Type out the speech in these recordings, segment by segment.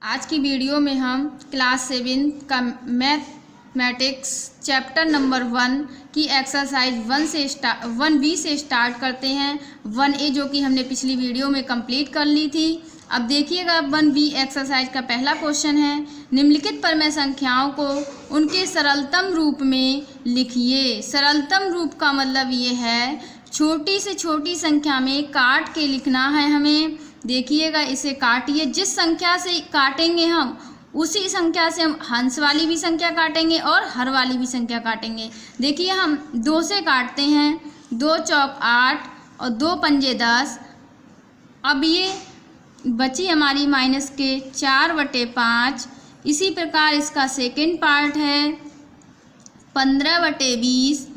आज की वीडियो में हम क्लास 7 का मैथमेटिक्स चैप्टर नंबर 1 की एक्सरसाइज 1B से स्टार्ट करते हैं। 1A जो कि हमने पिछली वीडियो में कंप्लीट कर ली थी। अब देखिएगा 1B एक्सरसाइज का पहला क्वेश्चन है, निम्नलिखित परमेय संख्याओं को उनके सरलतम रूप में लिखिए। सरलतम रूप का मतलब ये है छोटी से छोटी संख्या में काट के लिखना है हमें। देखिएगा इसे काटिए, जिस संख्या से काटेंगे हम उसी संख्या से हम हंस वाली भी संख्या काटेंगे और हर वाली भी संख्या काटेंगे। देखिए हम 2 से काटते हैं, 2 चौक 8 और 2 पंजे 10। अब ये बची हमारी माइनस के 4/5। इसी प्रकार इसका सेकंड पार्ट है 15/20।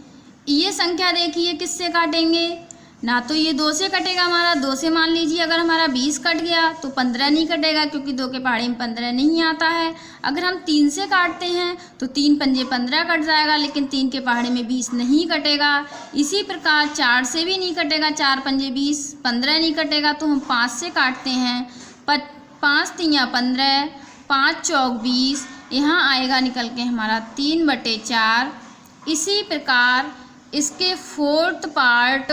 ये संख्या देखिए किससे काटेंगे, ना तो ये 2 से कटेगा हमारा, 2 से मान लीजिए अगर हमारा 20 कट गया तो 15 नहीं कटेगा क्योंकि 2 के पहाड़े में 15 नहीं आता है। अगर हम 3 से काटते हैं तो 3 पंजे 15 कट जाएगा, लेकिन 3 के पहाड़े में 20 नहीं कटेगा। इसी प्रकार 4 से भी नहीं कटेगा, 4 पंजे 20, 15 नहीं कटेगा। तो हम 5 से काटते हैं, 5 तियाँ 15, 5 चौक 20, यहाँ आएगा निकल के हमारा 3/4। इसी प्रकार इसके फोर्थ पार्ट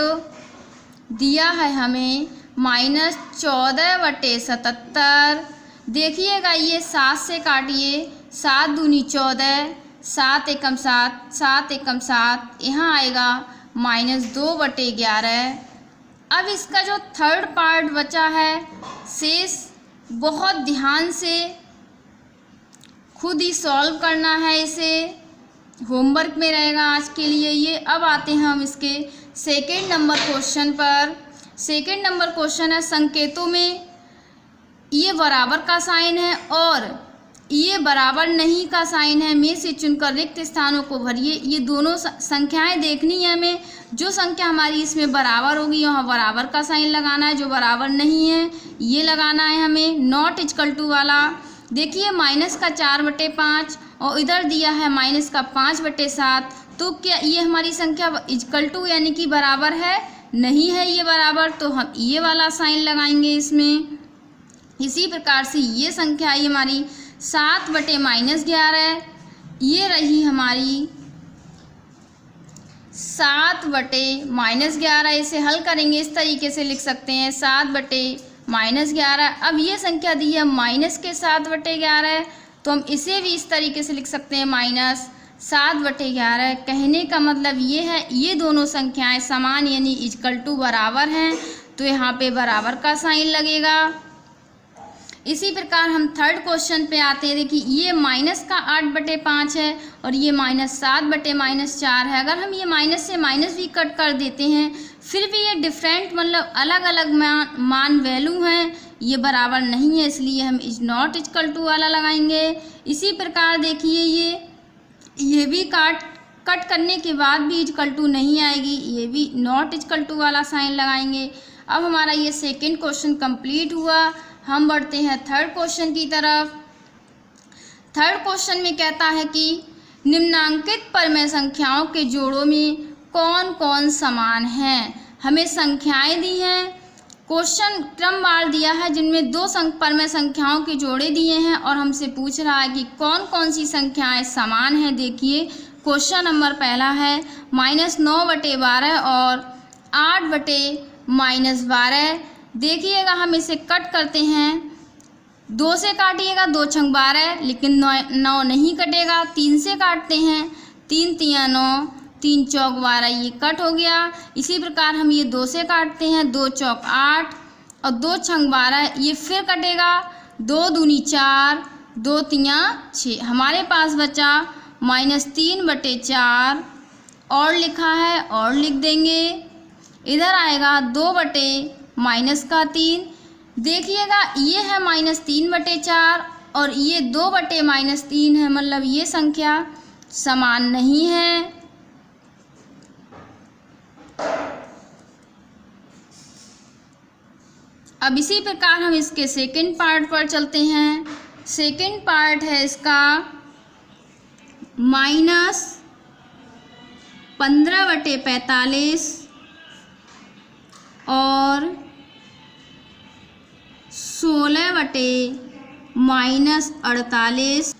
दिया है हमें -14/77। देखिएगा ये 7 से काटिए, 7 दूनी 14, 7 एकम 7, 7 एकम 7, यहाँ आएगा -2/11। अब इसका जो थर्ड पार्ट बचा है शेष बहुत ध्यान से खुद ही सॉल्व करना है, इसे होमवर्क में रहेगा आज के लिए ये। अब आते हैं हम इसके सेकंड नंबर क्वेश्चन पर। सेकंड नंबर क्वेश्चन है, संकेतों में ये बराबर का साइन है और ये बराबर नहीं का साइन है, में से चुनकर रिक्त स्थानों को भरिए। ये दोनों संख्याएं देखनी है हमें। जो संख्या हमारी इसमें बराबर होगी वहाँ बराबर का साइन लगाना है, जो बराबर नहीं है ये लगाना है हमें नॉट इक्वल टू वाला। देखिए माइनस का 4/5 और इधर दिया है माइनस का 5/7। तो क्या ये हमारी संख्या इक्वल टू यानी कि बराबर है? नहीं है ये बराबर, तो हम ये वाला साइन लगाएंगे इसमें। इसी प्रकार से ये संख्या आई हमारी 7/-11, ये रही हमारी 7/-11। इसे हल करेंगे इस तरीके से लिख सकते हैं 7/-11। अब ये संख्या दी है माइनस के 7/11, तो हम इसे भी इस तरीके से लिख सकते हैं -7/11। कहने का मतलब ये है ये दोनों संख्याएं समान यानी इक्वल टू बराबर हैं, तो यहाँ पे बराबर का साइन लगेगा। इसी प्रकार हम थर्ड क्वेश्चन पे आते हैं। देखिए ये माइनस का 8/5 है और ये -7/-4 है। अगर हम ये माइनस से माइनस भी कट कर देते हैं फिर भी ये डिफरेंट मतलब अलग अलग मान वैल्यू हैं, ये बराबर नहीं है, इसलिए हम इज नॉट इक्वल टू वाला लगाएंगे। इसी प्रकार देखिए ये भी कट करने के बाद भी इक्वल टू नहीं आएगी, ये भी नॉट इक्वल टू वाला साइन लगाएंगे। अब हमारा ये सेकंड क्वेश्चन कंप्लीट हुआ। हम बढ़ते हैं थर्ड क्वेश्चन की तरफ। थर्ड क्वेश्चन में कहता है कि निम्नांकित परमेय संख्याओं के जोड़ों में कौन कौन समान हैं। हमें संख्याएं दी हैं, क्वेश्चन क्रमवार दिया है जिनमें 2 परमेय संख्याओं के जोड़े दिए हैं और हमसे पूछ रहा है कि कौन कौन सी संख्याएं समान हैं। देखिए क्वेश्चन नंबर पहला है -9/12 और 8/-12। देखिएगा हम इसे कट करते हैं, 2 से काटिएगा 2 छंग 12, लेकिन 9 नहीं कटेगा। 3 से काटते हैं, 3 तियाँ 9, 3 चौक 12, ये कट हो गया। इसी प्रकार हम ये 2 से काटते हैं, 2 चौक 8 और 2 छंग 12, ये फिर कटेगा। 2 दूनी 4, 2 तियाँ 6। हमारे पास बचा -3/4 और लिखा है और लिख देंगे। इधर आएगा 2/-3। देखिएगा ये है -3/4 और ये 2/-3 है, मतलब ये संख्या समान नहीं है। अब इसी प्रकार हम इसके सेकंड पार्ट पर चलते हैं। सेकंड पार्ट है इसका -15/45 और 16/32। -48।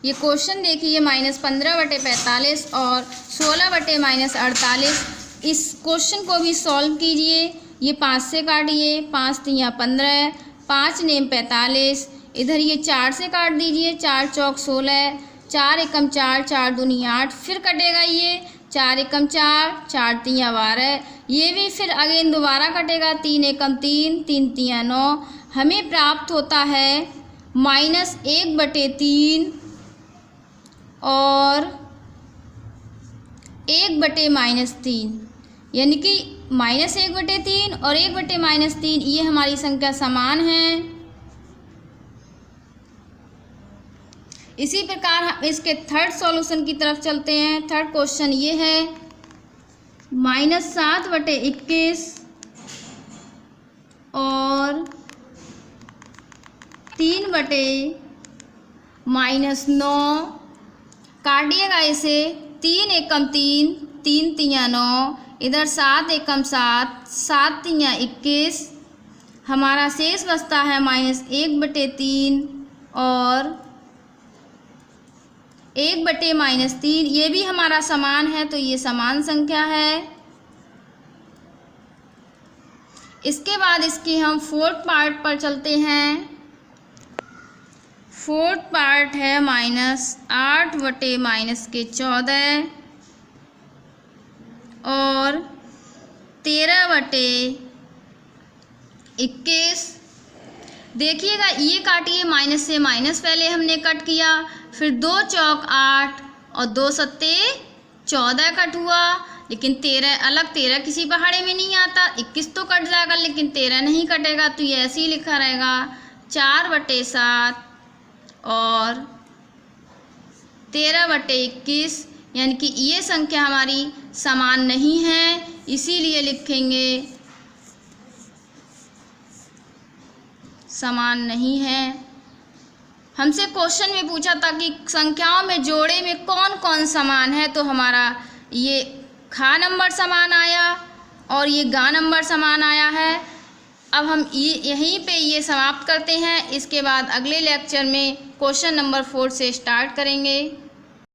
ये क्वेश्चन देखिए, -15/45 और 16/-48। इस क्वेश्चन को भी सॉल्व कीजिए। ये 5 से काटिए, 5 तियाँ 15, 5 नेम 45। इधर ये 4 से काट दीजिए, 4 चौक 16, 4 एकम 4, 4 दूनी 8। फिर कटेगा ये 4 एकम 4, 4 तियाँ 12। ये भी फिर अगेन दोबारा कटेगा, 3 एकम 3, 3 तियाँ 9। हमें प्राप्त होता है -1/3 और 1/-3, यानी कि -1/3 और 1/-3 ये हमारी संख्या समान है। इसी प्रकार हम इसके थर्ड सॉल्यूशन की तरफ चलते हैं। थर्ड क्वेश्चन ये है -7/21 और 3/-9। काटिएगा इसे, 3 एकम 3, 3 तियाँ 9। इधर 7 एकम 7, 7 तियाँ 21। हमारा शेष बचता है -1/3 और 1/-3। ये भी हमारा समान है, तो ये समान संख्या है। इसके बाद इसकी हम फोर्थ पार्ट पर चलते हैं। फोर्थ पार्ट है -8/-14 और 13/21। देखिएगा, ये काटिए, माइनस से माइनस पहले हमने कट किया, फिर 2 चौक 8 और 2 सत्ते 14 कट हुआ। लेकिन 13 अलग, 13 किसी पहाड़े में नहीं आता। 21 तो कट जाएगा लेकिन 13 नहीं कटेगा, तो ये ऐसे ही लिखा रहेगा 4/7 और 13/21। यानी कि ये संख्या हमारी समान नहीं है, इसीलिए लिखेंगे समान नहीं है। हमसे क्वेश्चन में पूछा था कि संख्याओं में जोड़े में कौन कौन समान है, तो हमारा ये खा नंबर समान आया और ये गा नंबर समान आया है। अब हम यहीं पे ये समाप्त करते हैं। इसके बाद अगले लेक्चर में क्वेश्चन नंबर 4 से स्टार्ट करेंगे।